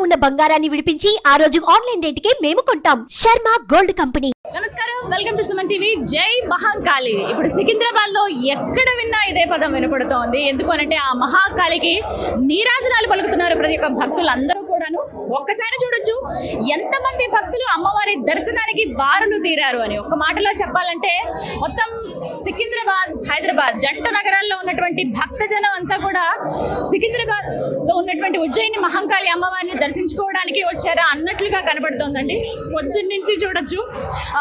ఉన్న బంగారాన్ని విడిపించి ఆ రోజు ఆన్లైన్ రేటుకే మేము కొంటాం. Sharma gold company. నమస్కారం, వెల్కమ్ టు సుమన్ టీవీ. జై మహాకాళి. ఇప్పుడు సికింద్రాబాద్ లో ఎక్కడ విన్నా ఇదే పదం వినపడుతోంది. ఎందుకు అనంటే ఆ మహాకాళికి నీరాజనాలు పలుకుతున్నారు ప్రతి ఒక్క భక్తులు అందరూ కూడాను. ఒక్కసారి చూడొచ్చు ఎంతమంది భక్తులు అమ్మవారి దర్శనానికి బారులు తీరారు అని. ఒక్క మాటలో చెప్పాలంటే మొత్తం సికింద్రాబాద్, హైదరాబాద్ జంట నగరాల్లో ఉన్నటువంటి భక్తజనం అంతా కూడా సికింద్రాబాద్ లో ఉన్నటువంటి ఉజ్జయిని మహంకాళి అమ్మవారిని దర్శించుకోవడానికి వచ్చారా అన్నట్లుగా కనబడుతోందండి. పొద్దున్నుంచి చూడొచ్చు.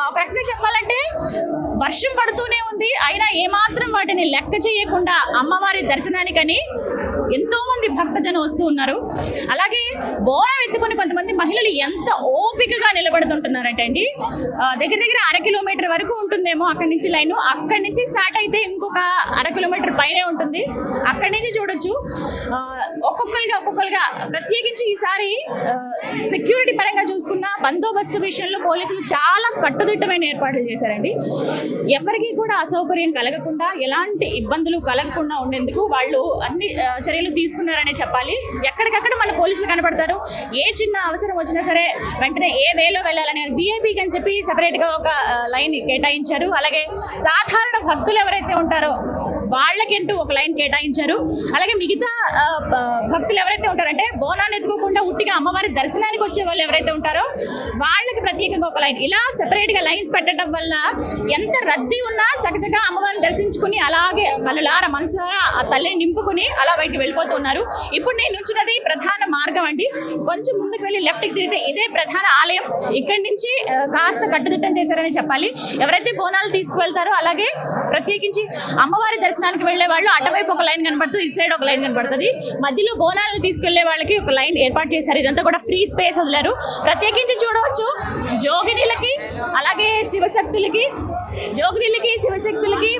ఒక రకంగా చెప్పాలంటే వర్షం పడుతూనే ఉంది, అయినా ఏమాత్రం వాటిని లెక్క చేయకుండా అమ్మవారి దర్శనానికని ఎంతో మంది భక్తజనం వస్తూ ఉన్నారు. అలాగే బోనం ఎత్తుకుని కొంతమంది మహిళలు ఎంత ఓపికగా నిలబడుతుంటున్నారంటే అండి, దగ్గర దగ్గర 1/2 కిలోమీటర్ వరకు ఉంటుందేమో అక్కడి నుంచి లైన్. అక్కడి నుంచి స్టార్ట్ అయితే ఇంకొక 1/2 కిలోమీటర్ పైనే ఉంటుంది. అక్కడి నుంచి చూడొచ్చు ఒక్కొక్కరుగా ప్రత్యేకించి ఈసారి సెక్యూరిటీ పరంగా చూసుకున్న బందోబస్తు విషయంలో పోలీసులు చాలా కట్టుదిట్టమైన ఏర్పాట్లు చేశారండి. ఎవరికి కూడా అసౌకర్యం కలగకుండా, ఎలాంటి ఇబ్బందులు కలగకుండా ఉండేందుకు వాళ్ళు అన్ని చర్యలు తీసుకున్నారనే చెప్పాలి. ఎక్కడికక్కడ మన పోలీసులు కనబడతారు. ఏ చిన్న అవసరం వచ్చినా సరే వెంటనే ఏ వేలో వెళ్ళాలని విఐపీకి అని చెప్పి సెపరేట్గా ఒక లైన్ కేటాయించారు. అలాగే సాధారణ భక్తులు ఎవరైతే ఉంటారో వాళ్ళకంటూ ఒక లైన్ కేటాయించారు. అలాగే మిగతా భక్తులు ఎవరైతే ఉంటారంటే బోనాన్ని ఎత్తుకోకుండా ఉట్టిగా అమ్మవారి దర్శనానికి వచ్చే వాళ్ళు ఎవరైతే ఉంటారో వాళ్ళకి ప్రత్యేకంగా ఒక లైన్, ఇలా సెపరేట్గా లైన్స్ పెట్టడం వల్ల ఎంత రద్దీ ఉన్నా చక్కగా అమ్మవారిని దర్శించుకుని అలాగే కళ్ళార మనసారా ఆ తల్లిని నింపుకుని అలా బయటకు వెళ్ళిపోతున్నారు. ఇప్పుడు నేను నుంచున్నది ప్రధాన మార్గం అండి. కొంచెం ముందుకు వెళ్ళి లెఫ్ట్కి తిరిగితే ఇదే ప్రధాన ఆలయం. ఇక్కడి నుంచి కాస్త కట్టుదిట్టం చేశారని చెప్పాలి. ఎవరైతే బోనాలు తీసుకువెళ్తారో అలాగే ప్రత్యేకించి అమ్మవారి దర్శనానికి వెళ్లే వాళ్ళు అటువైపు ఒక లైన్ కనబడుతుంది, ఇటు సైడ్ ఒక లైన్ కనబడుతుంది. మధ్యలో బోనాలను తీసుకెళ్లే వాళ్ళకి ఒక లైన్ ఏర్పాటు చేశారు. ఇదంతా కూడా ఫ్రీ స్పేస్ వదిలారు. ప్రత్యేకించి చూడవచ్చు జోగినీలకి అలాగే శివశక్తులకి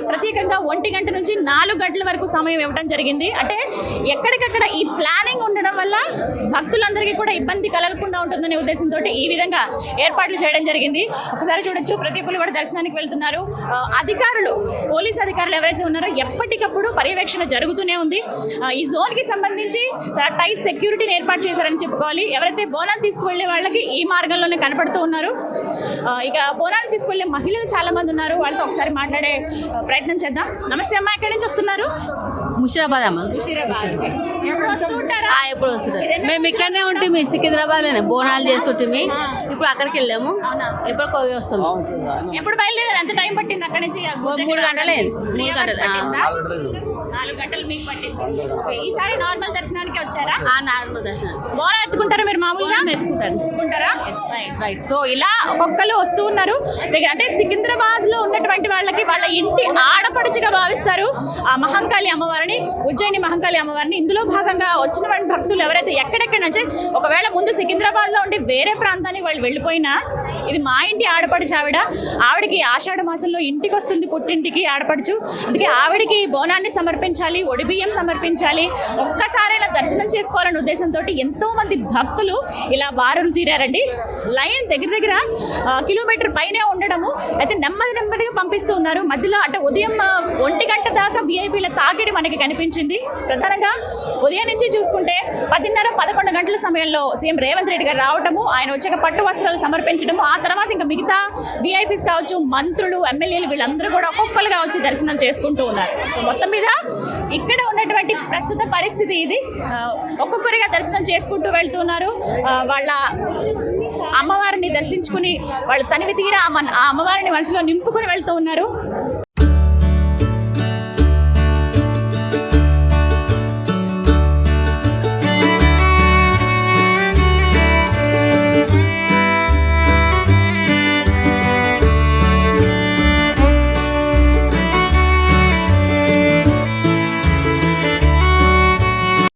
ప్రత్యేకంగా 1 గంట నుంచి 4 గంటల వరకు సమయం ఇవ్వడం జరిగింది. అంటే ఎక్కడికక్కడ ఈ ప్లానింగ్ ఉండడం వల్ల భక్తులందరికీ కూడా ఇబ్బంది కలగకుండా ఉంటుందనే ఉద్దేశంతో ఈ విధంగా ఏర్పాట్లు చేయడం జరిగింది. ఒకసారి చూడొచ్చు ప్రతి ఒక్కరు కూడా దర్శనానికి వెళ్తున్నారు. అధికారులు, పోలీస్ అధికారులు ఎవరైతే ఉన్నారో ఎప్పటికప్పుడు పర్యవేక్షణ జరుగుతూనే ఉంది. ఈ జోన్ కి సంబంధించి చాలా టైట్ సెక్యూరిటీని ఏర్పాటు చేశారని చెప్పుకోవాలి. ఎవరైతే బోనాలు తీసుకువెళ్లే వాళ్ళకి ఈ మార్గంలోనే కనపడుతూ ఉన్నారు. ఇక బోనాలు తీసుకువెళ్లే మహిళలు చాలా మంది ఉన్నారు. వాళ్ళతో ఒకసారి మాట్లాడే ప్రయత్నం చేద్దాం. నమస్తే అమ్మా, ఎక్కడి నుంచి వస్తున్నారు? ముషిరాబాద్ అమ్మ. ఎప్పుడు వస్తుంటారు? మేము ఇక్కడనే ఉంటుంది, సికింద్రాబాద్ లోనే బోనాలు చేస్తుంటే ఇప్పుడు అక్కడికి వెళ్ళాము. ఎప్పుడు కోవి వస్తాము. ఎప్పుడు బయలుదేరారు? ఎంత టైం పట్టింది అక్కడి నుంచి? 3 గంటలే. 3 గంటలు 4 గంటలు మీకు పట్టింది. ఈసారి నార్మల్ దర్శనానికి వచ్చారా? నార్మల్ దర్శనం. బోనం ఎత్తుకుంటారా మీరు? మామూలుగా ఎత్తుకుంటారా? రైట్. సో ఇలా ఒక్కొక్కరు వస్తూ ఉన్నారు. అంటే సికింద్రాబాద్ లో ఉన్నటువంటి వాళ్ళకి వాళ్ళ ఇంటి ఆడపడుచుగా భావిస్తారు ఆ మహంకాళి అమ్మవారిని, ఉజ్జయిని మహంకాళి అమ్మవారిని. ఇందులో భాగంగా వచ్చిన భక్తులు ఎవరైతే ఎక్కడెక్కడ నుంచి ఒకవేళ ముందు సికింద్రాబాద్ లో ఉండి వేరే ప్రాంతానికి వాళ్ళు వెళ్ళిపోయినా ఇది మా ఇంటి ఆడపడుచు ఆవిడకి ఆషాఢ మాసంలో ఇంటికి వస్తుంది, పుట్టింటికి ఆడపడుచు. అందుకే ఆవిడకి బోనాన్ని సమర్పించాలి, ఒడిబియ్యం సమర్పించాలి, ఒక్కసారైనా దర్శనం చేసుకోవాలనే ఉద్దేశంతో ఎంతో మంది భక్తులు ఇలా బారులు తీరారండి. లైన్ దగ్గర కిలోమీటర్ పైనే ఉండడము అయితే నెమ్మదిగా పంపిస్తూ ఉన్నారు. మధ్యలో అంటే ఉదయం 1 గంట దాకా విఐపీల తాకిడి మనకి కనిపించింది. ప్రధానంగా ఉదయం నుంచి చూసుకుంటే 10:30-11 గంటల సమయంలో సీఎం రేవంత్ రెడ్డి గారు రావటము, ఆయన వచ్చాక పట్టు వస్త్రాలు సమర్పించడము, ఆ తర్వాత ఇంకా మిగతా విఐపీస్ కావచ్చు, మంత్రులు, ఎమ్మెల్యేలు వీళ్ళందరూ కూడా ఒక్కొక్కరుగా వచ్చి దర్శనం చేసుకుంటూ ఉన్నారు. సో మొత్తం మీద ఇక్కడ ఉన్నటువంటి ప్రస్తుత పరిస్థితి ఇది. ఒక్కొక్కరిగా దర్శనం చేసుకుంటూ వెళ్తున్నారు. వాళ్ళ అమ్మవారిని దర్శించుకుని వాళ్ళు తనివి తీరా ఆ అమ్మవారిని మనసులో నింపుకుని వెళ్తూ ఉన్నారు.